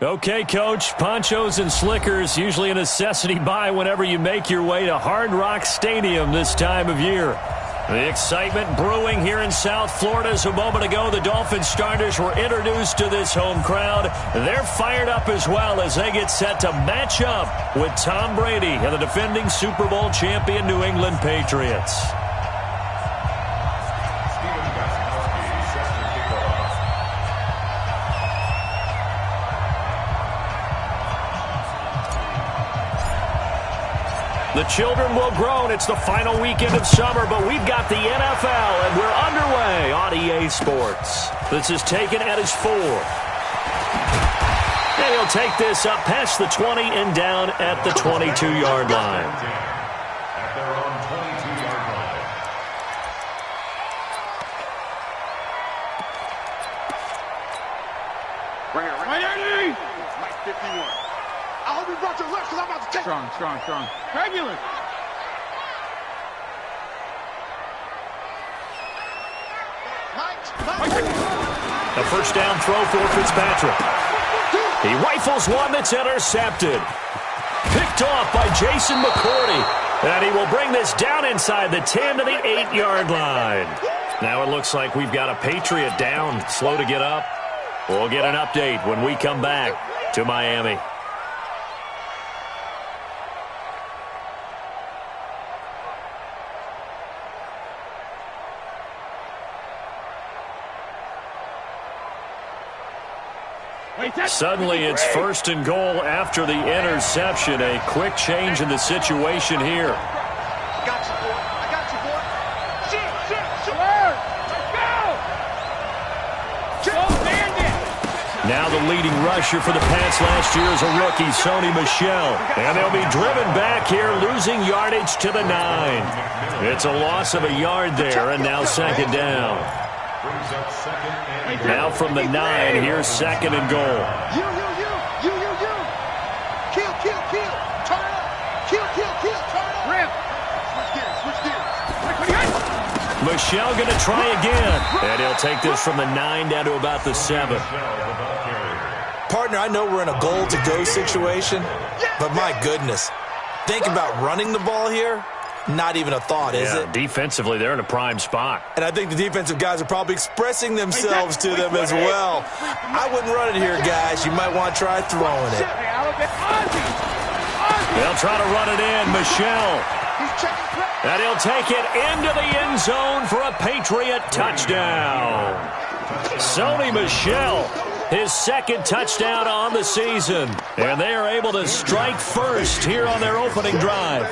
Okay, Coach, ponchos and slickers, usually a necessity buy whenever you make your way to Hard Rock Stadium this time of year. The excitement brewing here in South Florida as a moment ago the Dolphins starters were introduced to this home crowd. They're fired up as well as they get set to match up with Tom Brady and the defending Super Bowl champion New England Patriots. The children will groan. It's the final weekend of summer, but we've got the NFL, and we're underway on EA Sports. This is taken at his 4. And he'll take this up past the 20 and down at the 22-yard line. At their own 22-yard line. Bring it right there. Mike 51. I hope you brought your left because I'm about to take it. Strong. Regular. A first down throw for Fitzpatrick. He rifles one that's intercepted. Picked off by Jason McCourty. And he will bring this down inside the 10 to the 8-yard line. Now it looks like we've got a Patriot down, slow to get up. We'll get an update when we come back to Miami. Suddenly it's first and goal after the interception. A quick change in the situation here. I got you, boy. Shoot. Let's go. Now the leading rusher for the Pats last year is a rookie, Sony Michel. And they'll be driven back here, losing yardage to the 9. It's a loss of a yard there, and now second down. Now from the 9, here's second and goal. You. Kill. Turn it up. Kill. Turn it up. Rip. Switch gears. Michel going to try again. And he'll take this from the 9 down to about the 7. Partner, I know we're in a goal-to-go situation, but my goodness, think about running the ball here. Not even a thought, is it? Defensively, they're in a prime spot. And I think the defensive guys are probably expressing themselves to them as well. I wouldn't run it here, guys. You might want to try throwing it. They'll try to run it in. Michel. And he'll take it into the end zone for a Patriot touchdown. Sony Michel, his second touchdown on the season. And they are able to strike first here on their opening drive.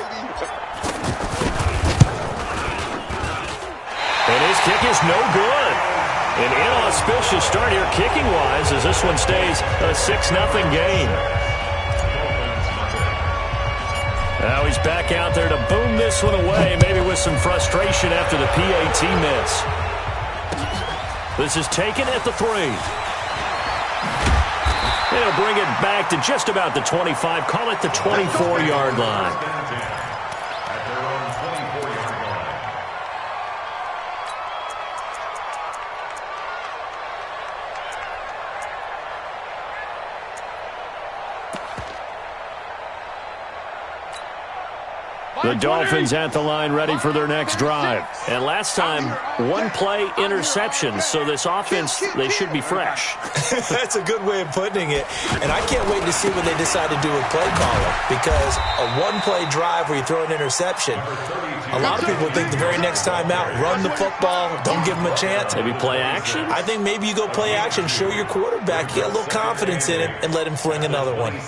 And his kick is no good. An inauspicious start here kicking-wise as this one stays a 6-0 game. Now he's back out there to boom this one away, maybe with some frustration after the PAT miss. This is taken at the 3. He'll bring it back to just about the 25, call it the 24-yard line. The Dolphins at the line ready for their next drive. And last time, one-play interception, so this offense, they should be fresh. That's a good way of putting it. And I can't wait to see what they decide to do with play caller, because a one-play drive where you throw an interception, a lot of people think the very next time out, run the football, don't give them a chance. Maybe play action? I think maybe you go play action, show your quarterback, get a little confidence in him, and let him fling another one.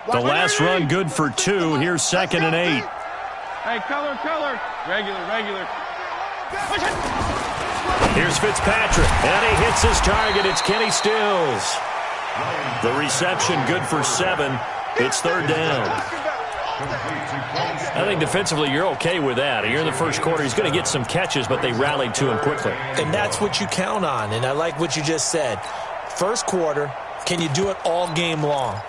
The last run good for 2. Here's second and 8. Hey, color. Regular. Push it. Here's Fitzpatrick, and he hits his target. It's Kenny Stills. The reception good for 7. It's third down. I think defensively you're okay with that. Here in the first quarter, he's going to get some catches, but they rallied to him quickly. And that's what you count on, and I like what you just said. First quarter, can you do it all game long?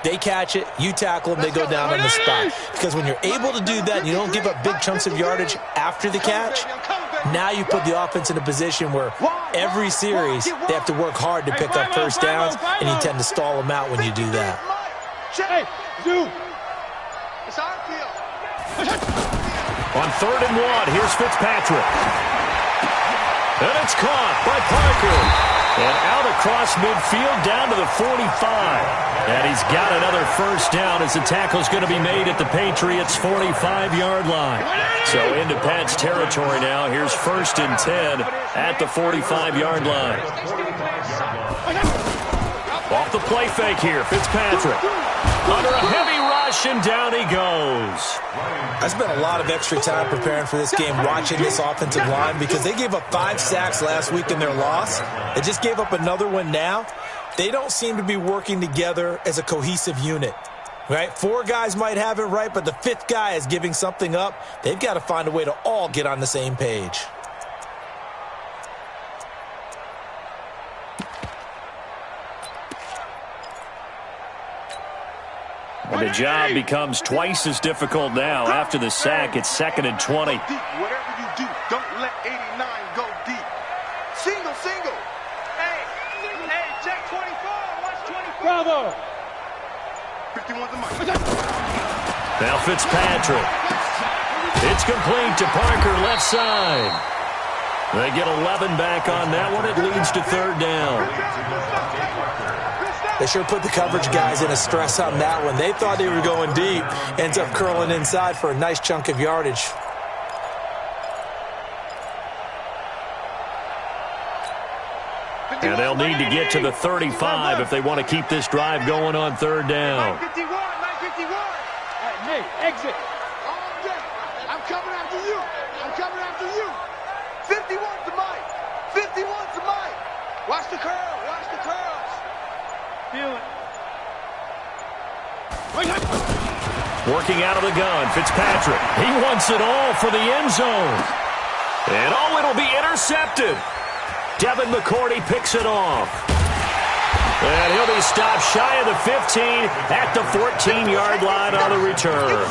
They catch it, you tackle them, they go down on the spot. Because when you're able to do that and you don't give up big chunks of yardage after the catch, now you put the offense in a position where every series they have to work hard to pick up first downs, and you tend to stall them out when you do that. On 3rd and 1, here's Fitzpatrick. And it's caught by Parker. And out across midfield down to the 45. And he's got another first down as the tackle's going to be made at the Patriots' 45-yard line. So into Pat's territory now. Here's 1st and 10 at the 45-yard line. Off the play fake here, Fitzpatrick. Under a heavy rush, and down he goes. I spent a lot of extra time preparing for this game watching this offensive line because they gave up 5 sacks last week in their loss. They just gave up another one now. They don't seem to be working together as a cohesive unit. Right? 4 guys might have it right, but the 5th guy is giving something up. They've got to find a way to all get on the same page. And the job becomes twice as difficult now. After the sack, it's 2nd and 20. Whatever you do, don't let 89 go deep. Single. Hey, check 24. Watch 24. Bravo. 51's the mic. Now Fitzpatrick. It's complete to Parker, left side. They get 11 back on that one. It leads to 3rd down. They sure put the coverage guys in a stress on that one. They thought they were going deep. Ends up curling inside for a nice chunk of yardage. And they'll need to get to the 35 if they want to keep this drive going on 3rd down. 951. Hey, exit. I'm coming after you. 51's the mic. Watch the curls. Feel it. Working out of the gun, Fitzpatrick. He wants it all for the end zone. And it'll be intercepted. Devin McCourty picks it off. And he'll be stopped shy of the 15 at the 14-yard line on the return.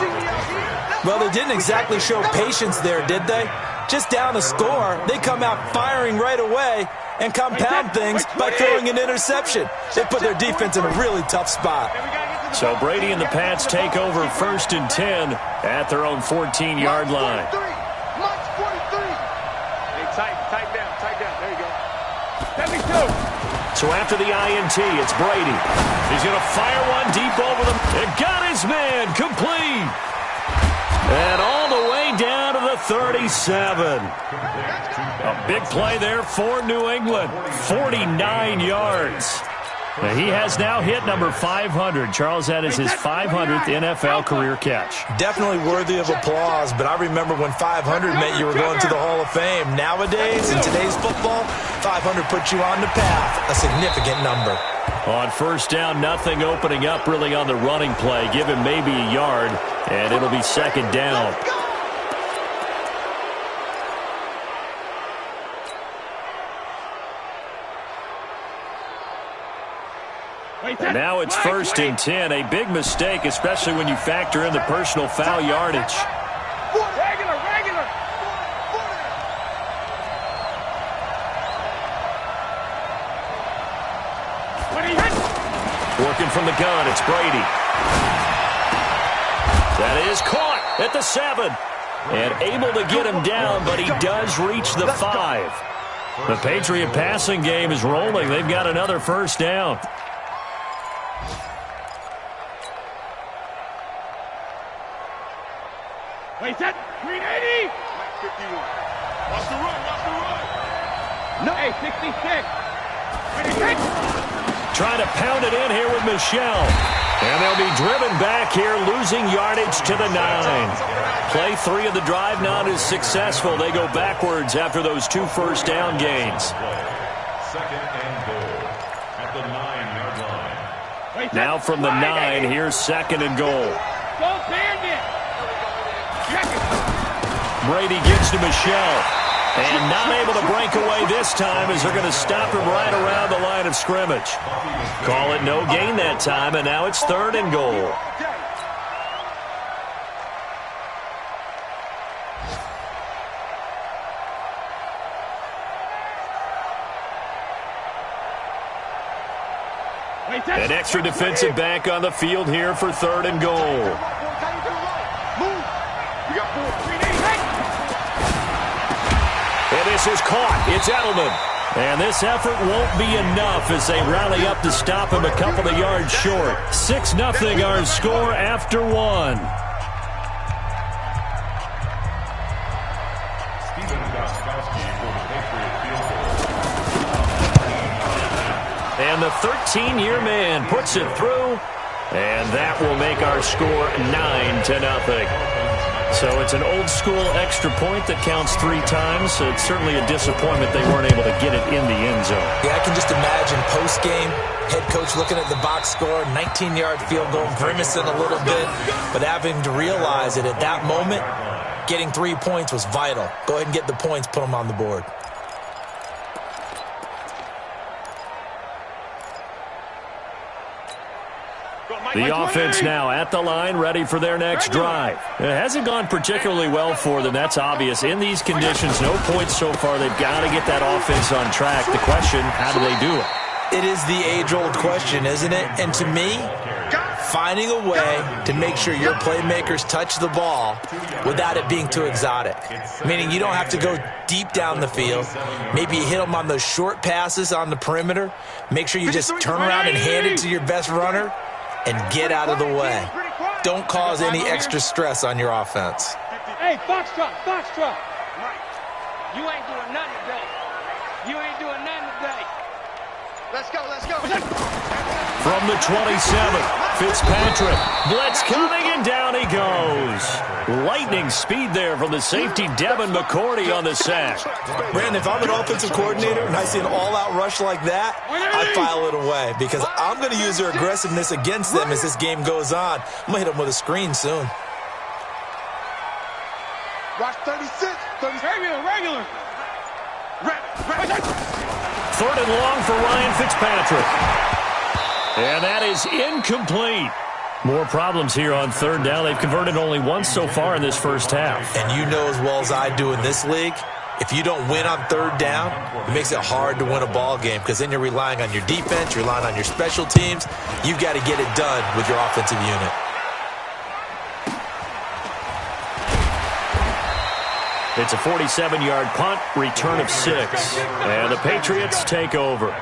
Well, they didn't exactly show patience there, did they? Just down a score, they come out firing right away and compound things by throwing an interception. They put their defense in a really tough spot. So Brady and the Pats take over 1st and 10 at their own 14-yard line. Mike's 43. Hey, tight down. There you go. Let me go. So after the INT, it's Brady. He's going to fire one deep over them. And got his man complete. And all the way down to the 37. A big play there for New England. 49 yards. He has now hit number 500. Charles, that is his 500th NFL career catch. Definitely worthy of applause, but I remember when 500 meant you were going to the Hall of Fame. Nowadays, in today's football, 500 puts you on the path, a significant number. On 1st down, nothing opening up really on the running play. Give him maybe a yard, and it'll be 2nd down. And now it's 1st and 10. A big mistake, especially when you factor in the personal foul yardage. Regular. Working from the gun, it's Brady. That is caught at the 7. And able to get him down, but he does reach the 5. The Patriot passing game is rolling. They've got another 1st down. Wait, that 380. 51. Watch the run. No. Hey, 66. Trying to pound it in here with Michelle. And they'll be driven back here, losing yardage to the 9. Play 3 of the drive not as successful. They go backwards after those 2 first down gains. 2nd and goal at the 9-yard line. Now from the 9, here's 2nd and goal. Don't band it. Brady gets to Michelle. And not able to break away this time as they're going to stop him right around the line of scrimmage. Call it no gain that time, and now it's 3rd and goal. An extra defensive back on the field here for 3rd and goal. And this is caught. It's Edelman. And this effort won't be enough as they rally up to stop him a couple of yards short. 6-0 our score after 1. And the 13-year man puts it through, and that will make our score 9-0. So it's an old-school extra point that counts 3 times. So it's certainly a disappointment they weren't able to get it in the end zone. Yeah, I can just imagine post-game, head coach looking at the box score, 19-yard field goal, grimacing a little bit, but having to realize that at that moment, getting 3 points was vital. Go ahead and get the points, put them on the board. The offense now at the line, ready for their next drive. It hasn't gone particularly well for them. That's obvious. In these conditions, no points so far. They've got to get that offense on track. The question, how do they do it? It is the age-old question, isn't it? And to me, finding a way to make sure your playmakers touch the ball without it being too exotic. Meaning you don't have to go deep down the field. Maybe you hit them on those short passes on the perimeter. Make sure you just turn around and hand it to your best runner and get out of the way. Don't cause any extra stress on your offense. Hey, Foxtrot, Foxtrot. You ain't doing nothing today. You ain't doing nothing today. Let's go, let's go. From the 27, Fitzpatrick. Blitz coming, and down he goes. Lightning speed there from the safety, Devin McCourty, on the sack. Brandon, if I'm an offensive coordinator and I see an all-out rush like that, I file it away because I'm going to use their aggressiveness against them as this game goes on. I'm going to hit them with a screen soon. Watch 36. Regular. 3rd and long for Ryan Fitzpatrick. And that is incomplete. More problems here on 3rd down. They've converted only once so far in this first half. And you know as well as I do in this league, if you don't win on 3rd down, it makes it hard to win a ball game because then you're relying on your defense, you're relying on your special teams. You've got to get it done with your offensive unit. It's a 47-yard punt, return of 6. And the Patriots take over.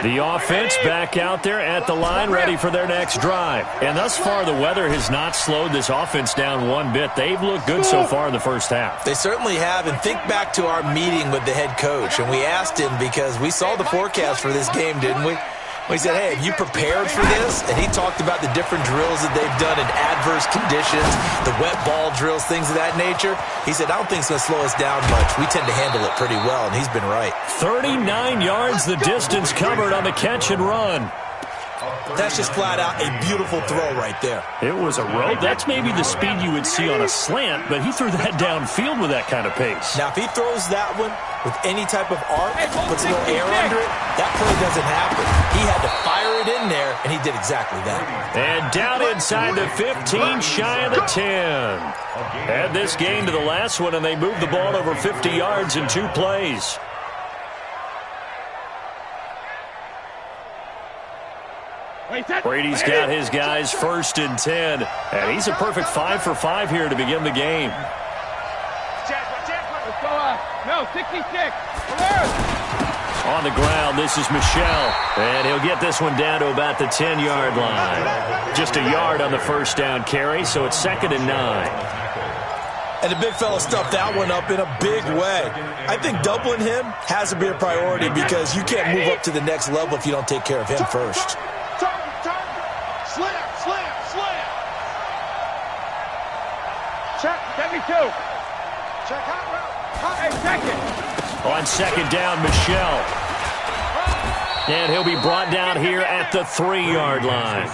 The offense back out there at the line, ready for their next drive. And thus far, the weather has not slowed this offense down one bit. They've looked good so far in the first half. They certainly have. And think back to our meeting with the head coach. And we asked him because we saw the forecast for this game, didn't we? We said, hey, have you prepared for this? And he talked about the different drills that they've done in adverse conditions, the wet ball drills, things of that nature. He said, I don't think it's going to slow us down much. We tend to handle it pretty well, and he's been right. 39 yards the distance covered on the catch and run. That's just flat out a beautiful throw right there. It was a rope. That's maybe the speed you would see on a slant, but he threw that downfield with that kind of pace. Now, if he throws that one with any type of arc, puts a little air under it, that play doesn't happen. He had to fire it in there, and he did exactly that. And down inside the 15, shy of the 10. Add this game to the last one, and they moved the ball over 50 yards in 2 plays. Brady's got his guys 1st and 10, and he's a perfect 5 for 5 here to begin the game. No, 66. On the ground, this is Michel, and he'll get this one down to about the 10-yard line. Just a yard on the first down carry, so it's 2nd and 9. And the big fella stuffed that one up in a big way. I think doubling him has to be a priority because you can't move up to the next level if you don't take care of him first. Slam. Check, 72. Check hot route. Hey, check it. On 2nd down, Michel. And he'll be brought down here at the 3-yard line.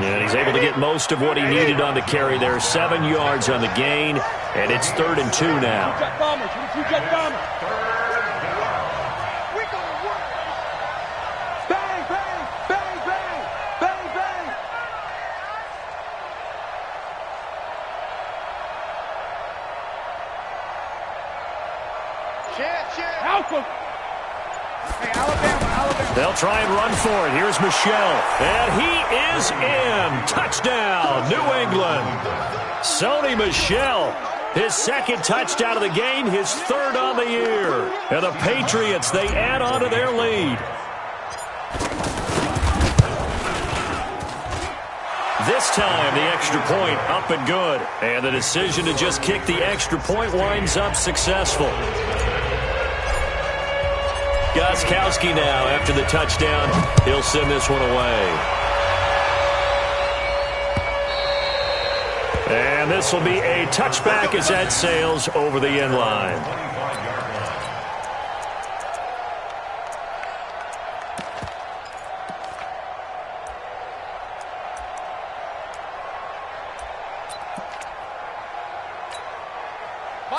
And he's able to get most of what he needed on the carry there. 7 yards on the gain, and it's 3rd and 2 now. Bang, bang, bang, bang, bang, bang. Alpha. Hey, Alabama. They'll try and run for it. Here's Michelle. And he is in. Touchdown, New England. Sony Michel, his 2nd touchdown of the game, his 3rd on the year. And the Patriots, they add on to their lead. This time, the extra point up and good. And the decision to just kick the extra point winds up successful. Gostkowski now, after the touchdown, he'll send this one away. And this will be a touchback as that sails over the end line.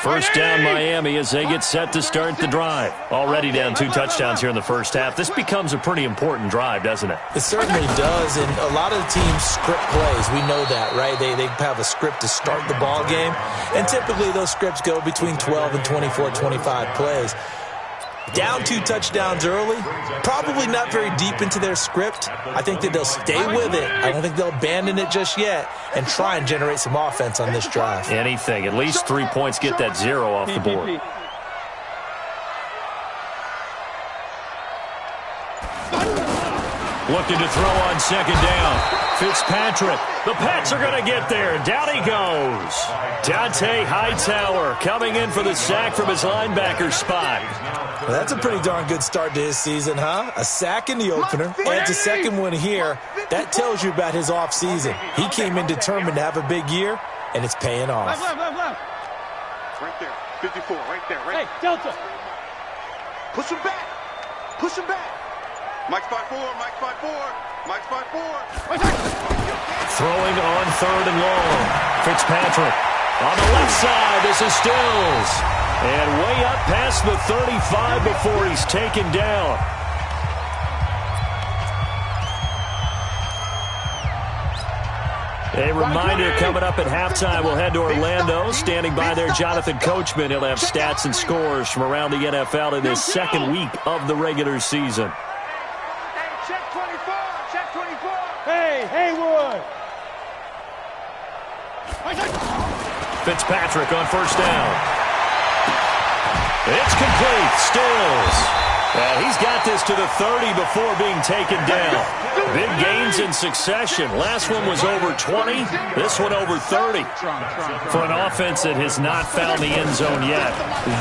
First down, Miami, as they get set to start the drive. Already down 2 touchdowns here in the first half. This becomes a pretty important drive, doesn't it? It certainly does, and a lot of the teams script plays. We know that, right? They have a script to start the ball game, and typically those scripts go between 12 and 24, 25 plays. Down 2 touchdowns early, probably not very deep into their script. I think that they'll stay with it. I don't think they'll abandon it just yet and try and generate some offense on this drive. Anything. At least 3 points, get that 0 off the board. Looking to throw on 2nd down. Fitzpatrick. The Pats are going to get there. Down he goes. Dante Hightower coming in for the sack from his linebacker spot. Well, that's a pretty darn good start to his season, huh? A sack in the opener, adds a 2nd one here. That tells you about his offseason. He came in determined to have a big year, and it's paying off. Left. Right there. 54, right there. Right. Hey, Delta. Push him back. Push him back. Mike's 5-4, Mike's 5-4, Mike's 5-4. Throwing on 3rd and long. Fitzpatrick on the left side. This is Stills. And way up past the 35 before he's taken down. A reminder coming up at halftime, we'll head to Orlando. Standing by there, Jonathan Coachman. He'll have stats and scores from around the NFL in this 2nd week of the regular season. Check 24, check 24. Hey, Haywood. Fitzpatrick on 1st down. It's complete. Stills. He's got this to the 30 before being taken down. Big gains in succession. Last one was over 20. This one over 30. For an offense that has not found the end zone yet,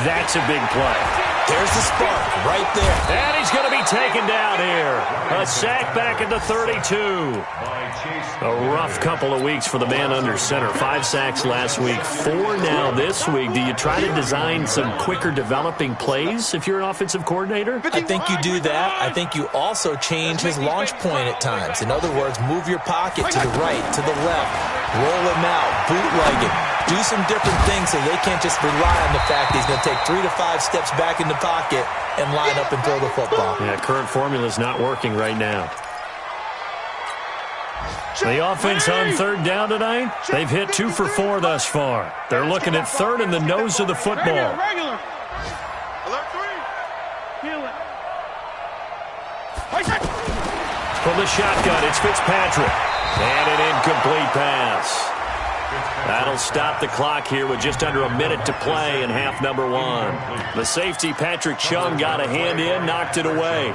that's a big play. There's the spark right there. And he's going to be taken down here. A sack back at the 32. A rough couple of weeks for the man under center. 5 sacks last week, 4 now this week. Do you try to design some quicker developing plays if you're an offensive coordinator? I think you do that. I think you also change his launch point at times. In other words, move your pocket to the right, to the left, roll him out, bootleg him. Do some different things so they can't just rely on the fact that he's going to take 3 to 5 steps back in the pocket and line up and throw the football. Yeah, current formula is not working right now. The offense on 3rd down tonight, they've hit 2 for 4 thus far. They're looking at 3rd in the nose of the football. Regular. Alert 3. Feel it. From the shotgun, it's Fitzpatrick. And an incomplete pass. That'll stop the clock here with just under a minute to play in half number 1. The safety, Patrick Chung, got a hand in, knocked it away.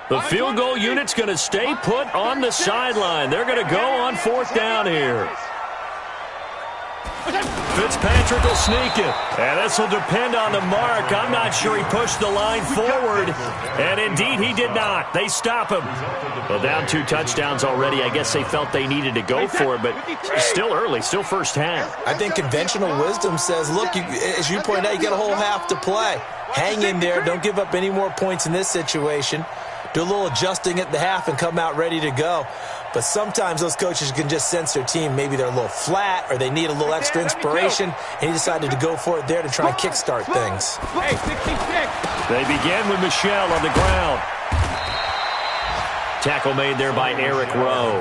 The field goal unit's going to stay put on the sideline. They're going to go on 4th down here. Fitzpatrick will sneak it. And this will depend on the mark. I'm not sure he pushed the line forward. And indeed, he did not. They stop him. Well, down 2 touchdowns already. I guess they felt they needed to go for it, but still early, still first half. I think conventional wisdom says, look, as you point out, you got a whole half to play. Hang in there. Don't give up any more points in this situation. Do a little adjusting at the half and come out ready to go. But sometimes those coaches can just sense their team. Maybe they're a little flat or they need a little extra inspiration, and he decided to go for it there to try and kickstart things. Hey, 66. They begin with Michelle on the ground. Tackle made there by Eric Rowe.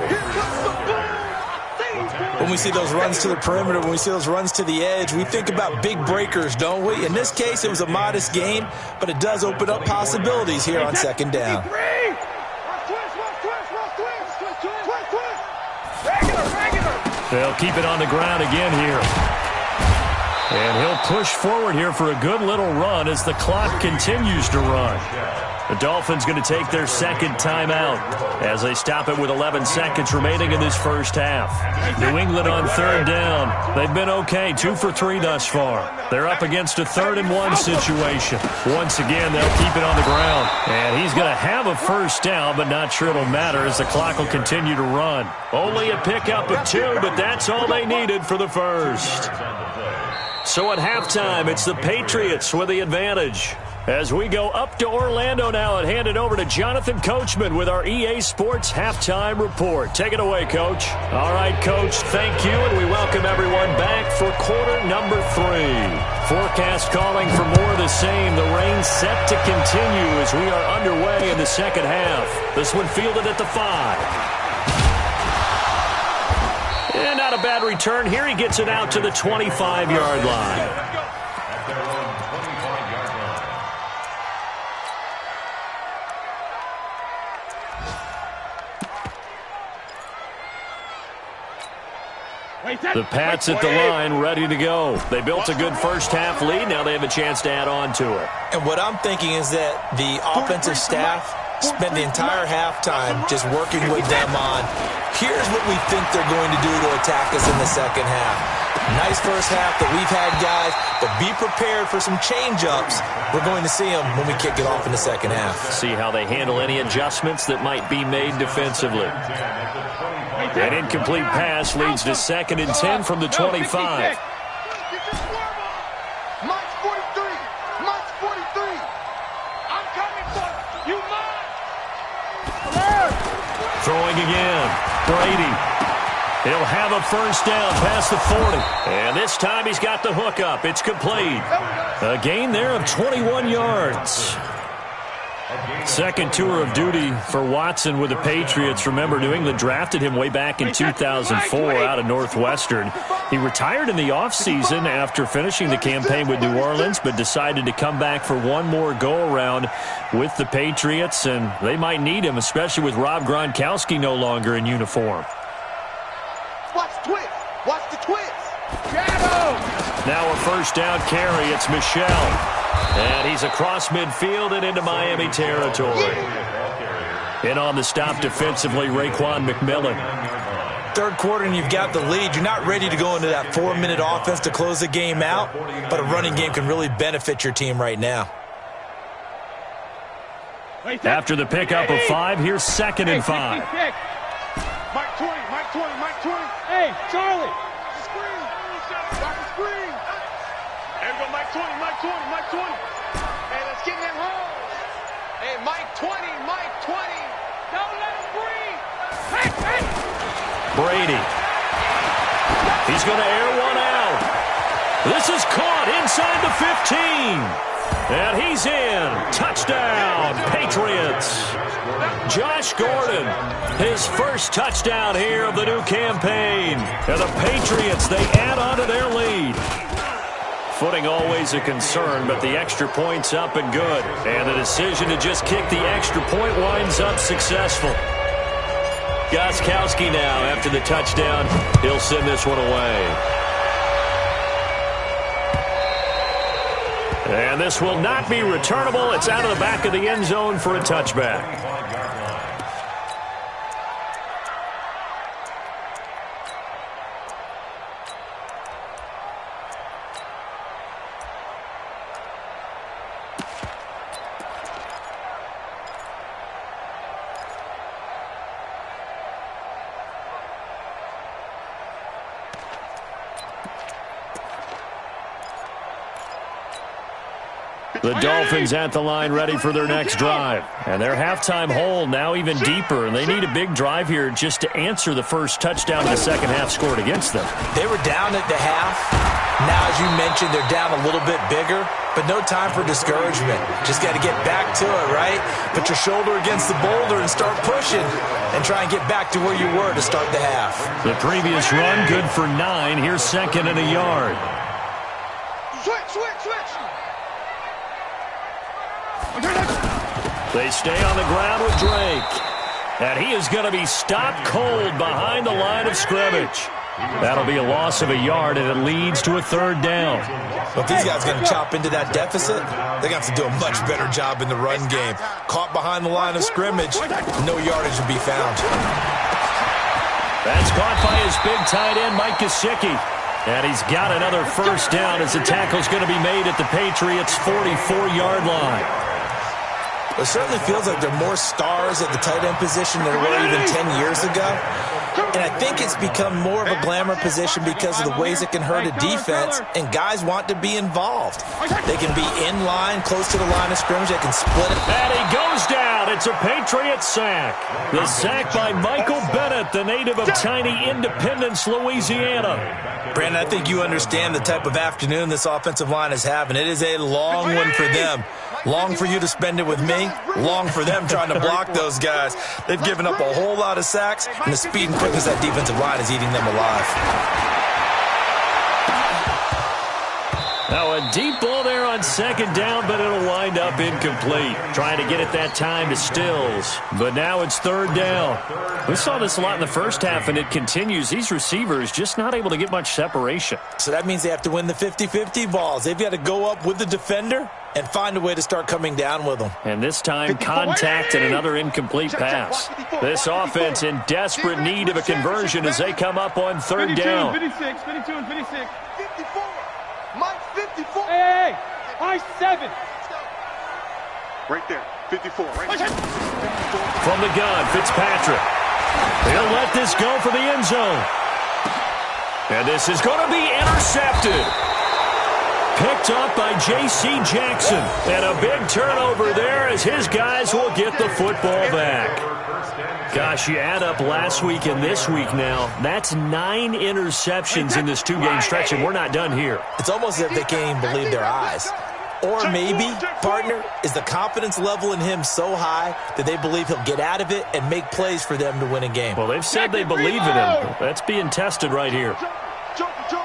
When we see those runs to the perimeter, when we see those runs to the edge, we think about big breakers, don't we? In this case, it was a modest gain, but it does open up possibilities here on second down. They'll keep it on the ground again here. And he'll push forward here for a good little run as the clock continues to run. The Dolphins going to take their second timeout as they stop it with 11 seconds remaining in this first half. New England on third down. They've been okay, 2 for 3 thus far. They're up against a 3rd and 1 situation. Once again, they'll keep it on the ground. And he's going to have a first down, but not sure it'll matter as the clock will continue to run. Only a pickup of 2, but that's all they needed for the first. So at halftime, it's the Patriots with the advantage. As we go up to Orlando now and hand it over to Jonathan Coachman with our EA Sports Halftime Report. Take it away, Coach. All right, Coach, thank you, and we welcome everyone back for quarter number 3. Forecast calling for more of the same. The rain set to continue as we are underway in the second half. This one fielded at the 5. And not a bad return here. He gets it out to the 25-yard line. The Pats at the line, ready to go. They built a good first-half lead. Now they have a chance to add on to it. And what I'm thinking is that the offensive staff spent the entire halftime just working with them on, here's what we think they're going to do to attack us in the second half. Nice first half that we've had, guys, but be prepared for some change-ups. We're going to see them when we kick it off in the second half. See how they handle any adjustments that might be made defensively. An incomplete pass leads to 2nd and 10 from the 25. Mike's 43. Mike's 43. I'm coming for you. Mike. Throwing again. Brady. He'll have a first down past the 40. And this time he's got the hook up. It's complete. A gain there of 21 yards. Second tour of duty for Watson with the Patriots. Remember, New England drafted him way back in 2004 out of Northwestern. He retired in the offseason after finishing the campaign with New Orleans, but decided to come back for one more go-around with the Patriots, and they might need him, especially with Rob Gronkowski no longer in uniform. Watch the twist. Watch the twist. Now a first down carry. It's Michelle. And he's across midfield and into Miami territory. And on the stop defensively, Raekwon McMillan. Third quarter and you've got the lead. You're not ready to go into that 4-minute offense to close the game out, but a running game can really benefit your team right now. After the pickup of 5, here's 2nd and 5. Mike 20, Mike 20, Mike 20. Hey, Charlie. Screen. Watch the screen. There we go, Mike 20, Mike 20, Mike 20. Hey, let's get in that hole. Hey, Mike 20, Mike 20. Don't let him breathe. Hey. Brady. He's going to air one out. This is caught inside the 15. And he's in. Touchdown, Patriots. Josh Gordon, his first touchdown here of the new campaign. And the Patriots, they add on to their lead. Footing always a concern, but the extra point's up and good. And the decision to just kick the extra point winds up successful. Gostkowski now, after the touchdown, he'll send this one away. And this will not be returnable. It's out of the back of the end zone for a touchback. The Dolphins at the line ready for their next drive. And their halftime hole now even deeper, and they need a big drive here just to answer the first touchdown of the second half scored against them. They were down at the half. Now, as you mentioned, they're down a little bit bigger, but no time for discouragement. Just got to get back to it, right? Put your shoulder against the boulder and start pushing and try and get back to where you were to start the half. The previous run good for 9. Here's second and a yard. Switch. They stay on the ground with Drake. And he is going to be stopped cold behind the line of scrimmage. That'll be a loss of a yard, and it leads to a third down. Well, if these guys are going to chop into that deficit, they're going to have to do a much better job in the run game. Caught behind the line of scrimmage, no yardage will be found. That's caught by his big tight end, Mike Gesicki. And he's got another first down as the tackle's going to be made at the Patriots' 44-yard line. It certainly feels like there are more stars at the tight end position than there were even 10 years ago. And I think it's become more of a glamour position because of the ways it can hurt a defense, and guys want to be involved. They can be in line, close to the line of scrimmage. They can split it. And he goes down. It's a Patriot sack. The sack by Michael Bennett, the native of tiny Independence, Louisiana. Brandon, I think you understand the type of afternoon this offensive line is having. It is a long one for them. Long for you to spend it with me. Long for them trying to block those guys. They've given up a whole lot of sacks, and the speed and quickness of that defensive line is eating them alive. Now a deep ball there on second down, but it'll wind up incomplete. Trying to get it that time to Stills. But now it's third down. We saw this a lot in the first half, and it continues. These receivers just not able to get much separation. So that means they have to win the 50-50 balls. They've got to go up with the defender and find a way to start coming down with them. And this time, contact and another incomplete pass. This offense in desperate need of a conversion as they come up on third down. 56, 52 and 56. 54. Mike, 54. Hey, high 7. Right there, 54. Right there. From the gun, Fitzpatrick. He'll let this go for the end zone. And this is going to be intercepted. Picked up by J.C. Jackson. And a big turnover there as his guys will get the football back. Gosh, you add up last week and this week now. That's 9 interceptions in this 2-game stretch, and we're not done here. It's almost as if they can't even believe their eyes. Or maybe, partner, is the confidence level in him so high that they believe he'll get out of it and make plays for them to win a game. Well, they've said they believe in him. That's being tested right here. Joker. Kill.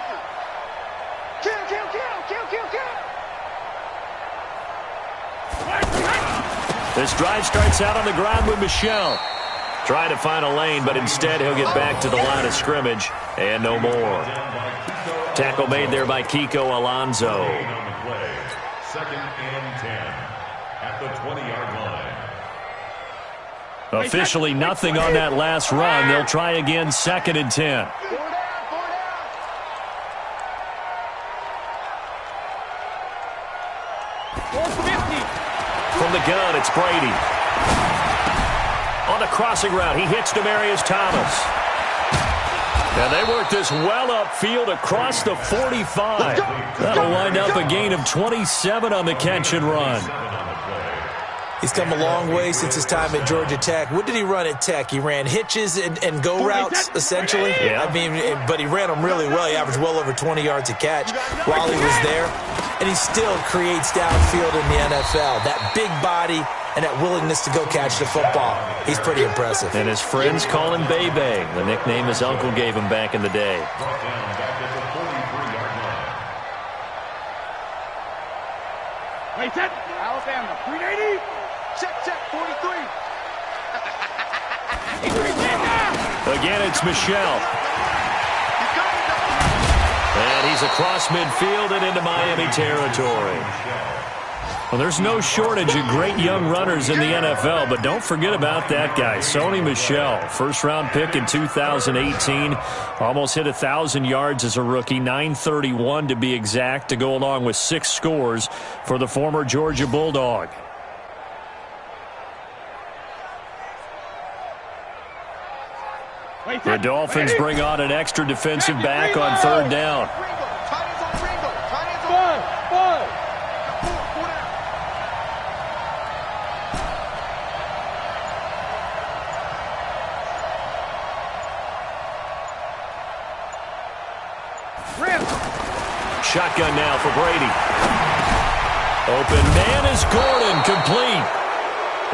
This drive starts out on the ground with Michel. Trying to find a lane, but instead he'll get back to the line of scrimmage, and no more. Tackle made there by Kiko Alonso. Second and 10 at the 20-yard line. Officially nothing on that last run. They'll try again, second and 10. From the gun, it's Brady. On the crossing route, he hits Demaryius Thomas. And they work this well upfield across the 45. That'll wind up a gain of 27 on the catch and run. He's come a long way since his time at Georgia Tech. What did he run at Tech? He ran hitches and go routes, essentially. Yeah. I mean, but he ran them really well. He averaged well over 20 yards a catch while he was there. And he still creates downfield in the NFL. That big body and that willingness to go catch the football. He's pretty impressive. And his friends call him Bebe, the nickname his uncle gave him back in the day. Wait, set. Alabama, 380. Check, 43. Again, it's Michel. And he's across midfield and into Miami territory. Well, there's no shortage of great young runners in the NFL, but don't forget about that guy, Sony Michel. First-round pick in 2018. Almost hit 1,000 yards as a rookie, 931 to be exact, to go along with 6 scores for the former Georgia Bulldog. The Dolphins bring on an extra defensive back on third down. shotgun now for Brady. Open man is Gordon, complete.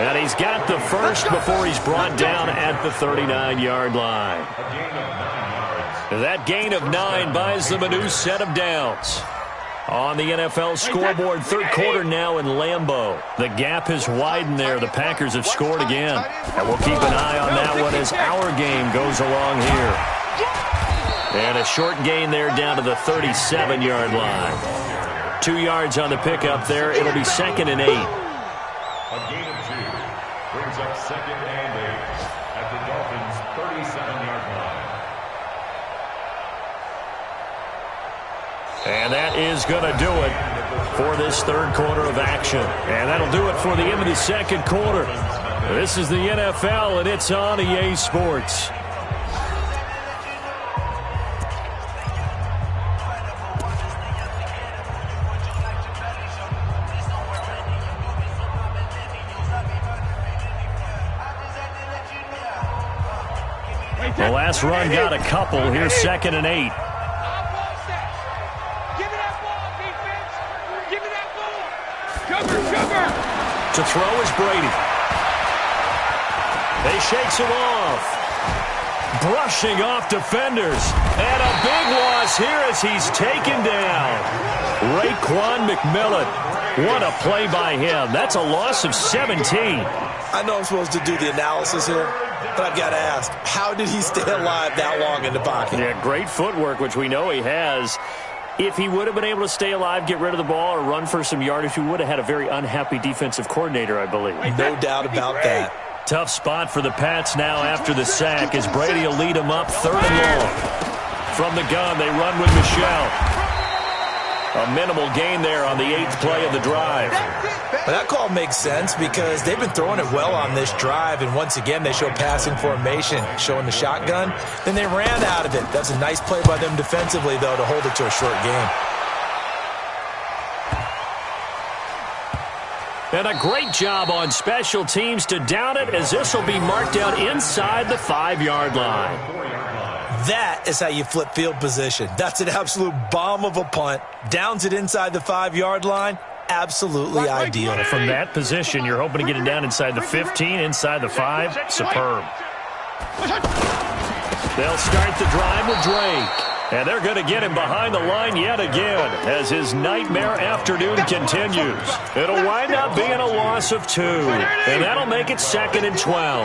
And he's got the first before he's brought down at the 39-yard line. That gain of 9 buys them a new set of downs. On the NFL scoreboard, third quarter now in Lambeau. The gap has widened there. The Packers have scored again. And we'll keep an eye on that one as our game goes along here. And a short gain there down to the 37-yard line. 2 yards on the pickup there. It'll be 2nd and 8. A gain of 2 brings up 2nd and 8 at the Dolphins' 37-yard line. And that is going to do it for this third quarter of action. And that'll do it for the end of the second quarter. This is the NFL, and it's on EA Sports. The last run got a couple. Here's 2nd and 8. To throw is Brady. They shakes him off. Brushing off defenders. And a big loss here as he's taken down. Raekwon McMillan. What a play by him. That's a loss of 17. I know I'm supposed to do the analysis here, but I've got to ask, how did he stay alive that long in the pocket? Yeah, great footwork, which we know he has. If he would have been able to stay alive, get rid of the ball, or run for some yardage, he would have had a very unhappy defensive coordinator, I believe. No doubt about that. Tough spot for the Pats now after the sack as Brady will lead them up 3rd and long. From the gun, they run with Michel. A minimal gain there on the 8th play of the drive. But that call makes sense because they've been throwing it well on this drive, and once again they show passing formation, showing the shotgun. Then they ran out of it. That's a nice play by them defensively, though, to hold it to a short game. And a great job on special teams to down it as this will be marked out inside the 5-yard line. That is how you flip field position. That's an absolute bomb of a punt. Downs it inside the 5-yard line. Absolutely ideal. From that position, you're hoping to get it down inside the 15, inside the 5. Superb. They'll start the drive with Drake. And they're going to get him behind the line yet again as his nightmare afternoon continues. It'll wind up being a loss of 2. And that'll make it 2nd and 12.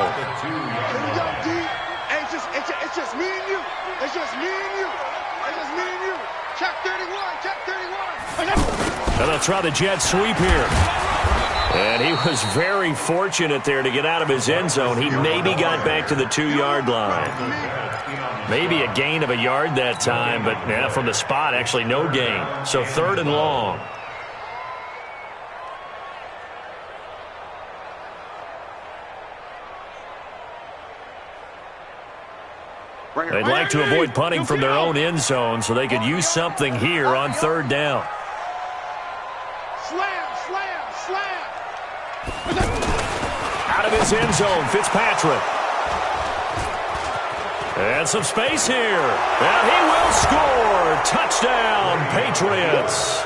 It's just me and you. It's just me and you. It's just me and you. Check 31. Check 31. And they'll try the jet sweep here. And he was very fortunate there to get out of his end zone. He maybe got back to the 2-yard line. Maybe a gain of a yard that time, but yeah, from the spot, actually no gain. So 3rd and long. They'd like to avoid punting from their own end zone so they could use something here on 3rd down. Slam. Out of his end zone, Fitzpatrick. And some space here. And he will score. Touchdown, Patriots.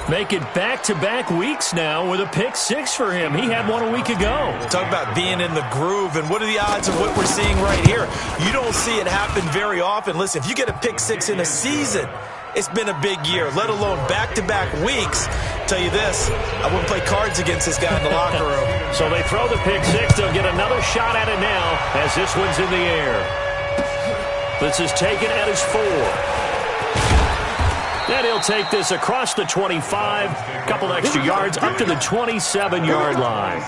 Make it back-to-back weeks now with a pick 6 for him. He had one a week ago. Talk about being in the groove, and what are the odds of what we're seeing right here? You don't see it happen very often. Listen, if you get a pick 6 in a season, it's been a big year, let alone back-to-back weeks. Tell you this, I wouldn't play cards against this guy in the locker room. So they throw the pick 6. They'll get another shot at it now as this one's in the air. This is taken at his 4. And he'll take this across the 25, couple extra yards up to the 27-yard line.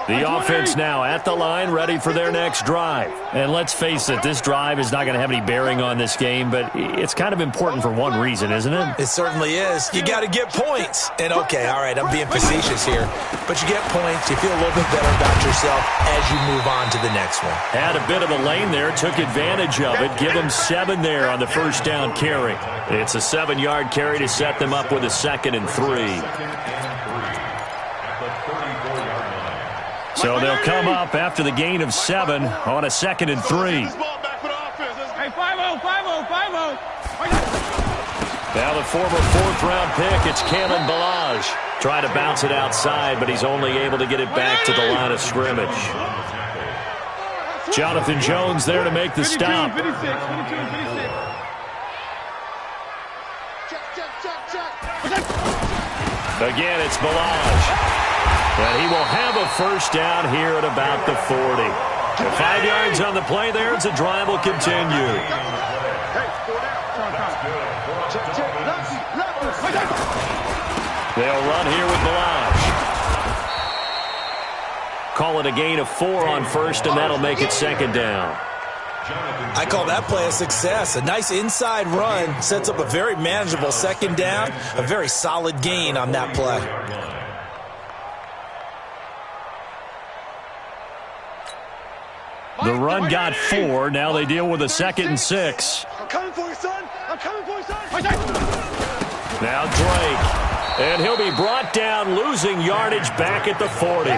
The offense now at the line, ready for their next drive. And let's face it, this drive is not going to have any bearing on this game, but it's kind of important for one reason, isn't it? It certainly is. You got to get points. And, okay, all right, I'm being facetious here. But you get points, you feel a little bit better about yourself as you move on to the next one. Had a bit of a lane there, took advantage of it. Give them 7 there on the first down carry. It's a 7-yard carry to set them up with a 2nd and 3. So they'll come up after the gain of 7 on a 2nd and 3. Hey, 5-0, 5-0, 5-0. Now the former 4th-round pick, it's Kalen Ballage. Try to bounce it outside, but he's only able to get it back to the line of scrimmage. Jonathan Jones there to make the stop. 52 and 56. Again, it's Ballage. And he will have a first down here at about the 40. 5 yards on the play there as the drive will continue. They'll run here with Ballage. Call it a gain of 4 on first, and that'll make it 2nd down. I call that play a success. A nice inside run sets up a very manageable 2nd down. A very solid gain on that play. The run got 4. Now they deal with a 2nd and 6. I'm coming for you, son. I'm coming for you, son. Now Drake. And he'll be brought down, losing yardage back at the 40.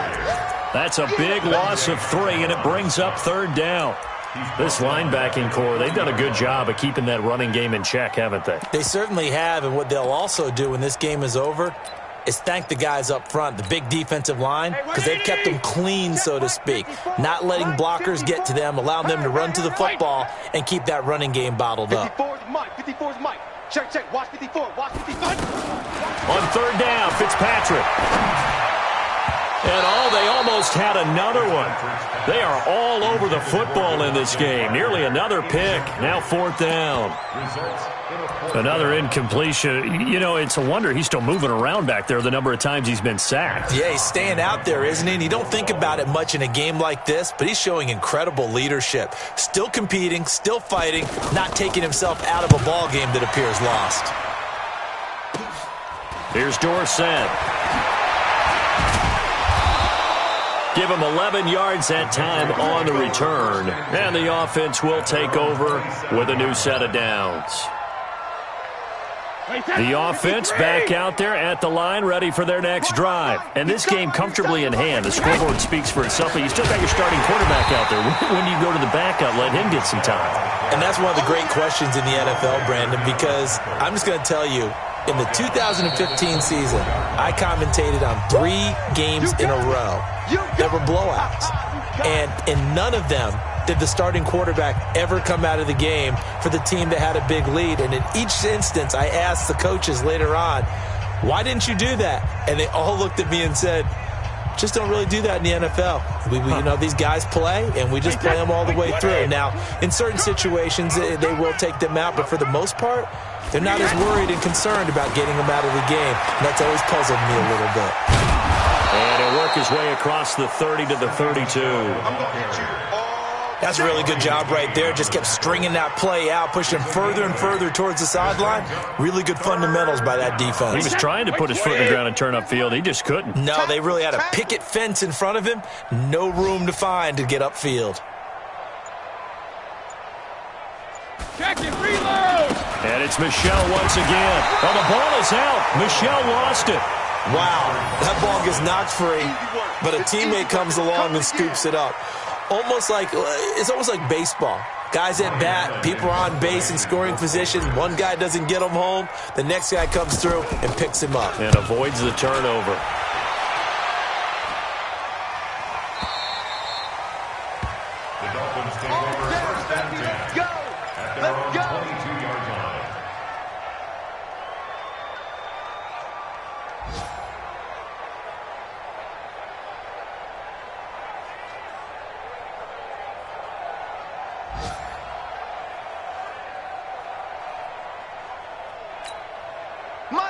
That's a big loss of 3, and it brings up 3rd down. This linebacking core, they've done a good job of keeping that running game in check, haven't they? They certainly have, and what they'll also do when this game is over is thank the guys up front, the big defensive line, because they've kept them clean, so to speak. Not letting blockers get to them, allowing them to run to the football and keep that running game bottled up. 54 is Mike. 54 is Mike. Check. Watch 54. Watch 54. On 3rd down, Fitzpatrick. And they almost had another one. They are all over the football in this game. Nearly another pick. Now 4th down. Another incompletion. You know, it's a wonder he's still moving around back there the number of times he's been sacked. Yeah, he's staying out there, isn't he? And you don't think about it much in a game like this, but he's showing incredible leadership. Still competing, still fighting, not taking himself out of a ball game that appears lost. Here's Dorsett. Give him 11 yards that time on the return. And the offense will take over with a new set of downs. The offense back out there at the line, ready for their next drive. And this game comfortably in hand. The scoreboard speaks for itself, but you still got your starting quarterback out there. When do you go to the backup, let him get some time? And that's one of the great questions in the NFL, Brandon, because I'm just going to tell you, in the 2015 season, I commentated on 3 games in a row that were blowouts. And in none of them did the starting quarterback ever come out of the game for the team that had a big lead. And in each instance, I asked the coaches later on, why didn't you do that? And they all looked at me and said, just don't really do that in the NFL. You know, these guys play, and we just play them all the way through. Now, in certain situations, they will take them out, but for the most part, they're not as worried and concerned about getting them out of the game. And that's always puzzled me a little bit. And he'll work his way across the 30 to the 32. That's a really good job right there. Just kept stringing that play out, pushing further and further towards the sideline. Really good fundamentals by that defense. He was trying to put his foot in the ground and turn upfield. He just couldn't. No, they really had a picket fence in front of him. No room to find to get upfield. Check it, reload! And it's Michel once again. Oh, the ball is out. Michel lost it. Wow, that ball gets knocked free, but a teammate comes along and scoops it up. It's almost like baseball. Guys at bat, people are on base in scoring position. One guy doesn't get him home. The next guy comes through and picks him up. And avoids the turnover. The Dolphins take over first and 10. At their own 22-yard line.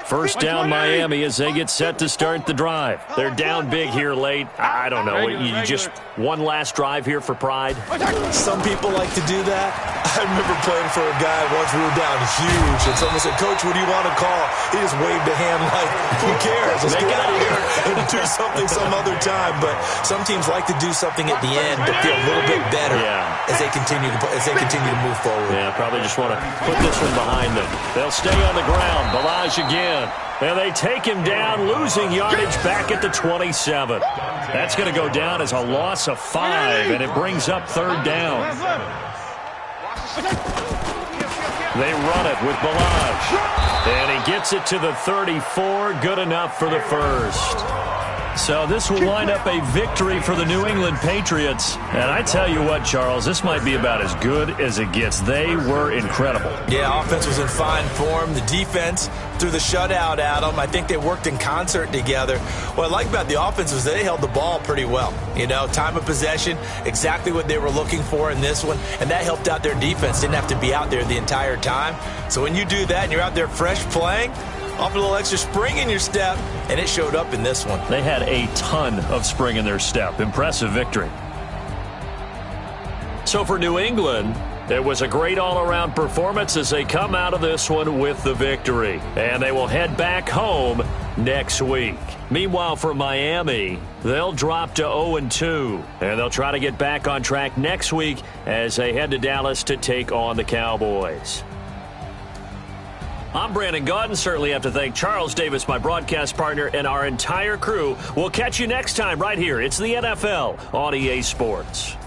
First down Miami as they get set to start the drive. They're down big here late. I don't know. You just one last drive here for pride? Some people like to do that. I remember playing for a guy once. We were down huge, and someone said, "Coach, what do you want to call?" He just waved a hand like, "Who cares? Let's get out of here and do something some other time." But some teams like to do something at the end to feel a little bit better as they continue to move forward. Yeah, probably just want to put this one behind them. They'll stay on the ground. Balaj again. And they take him down, losing yardage back at the 27. That's going to go down as a loss of 5, and it brings up 3rd down. They run it with Balaj. And he gets it to the 34. Good enough for the first. So this will wind up a victory for the New England Patriots. And I tell you what, Charles, this might be about as good as it gets. They were incredible. Yeah, offense was in fine form. The defense threw the shutout at them. I think they worked in concert together. What I like about the offense was they held the ball pretty well. You know, time of possession, exactly what they were looking for in this one. And that helped out their defense. Didn't have to be out there the entire time. So when you do that and you're out there fresh playing, off a little extra spring in your step, and it showed up in this one. They had a ton of spring in their step. Impressive victory. So for New England, it was a great all-around performance as they come out of this one with the victory. And they will head back home next week. Meanwhile, for Miami, they'll drop to 0-2. And they'll try to get back on track next week as they head to Dallas to take on the Cowboys. I'm Brandon Gaudin. Certainly have to thank Charles Davis, my broadcast partner, and our entire crew. We'll catch you next time right here. It's the NFL on EA Sports.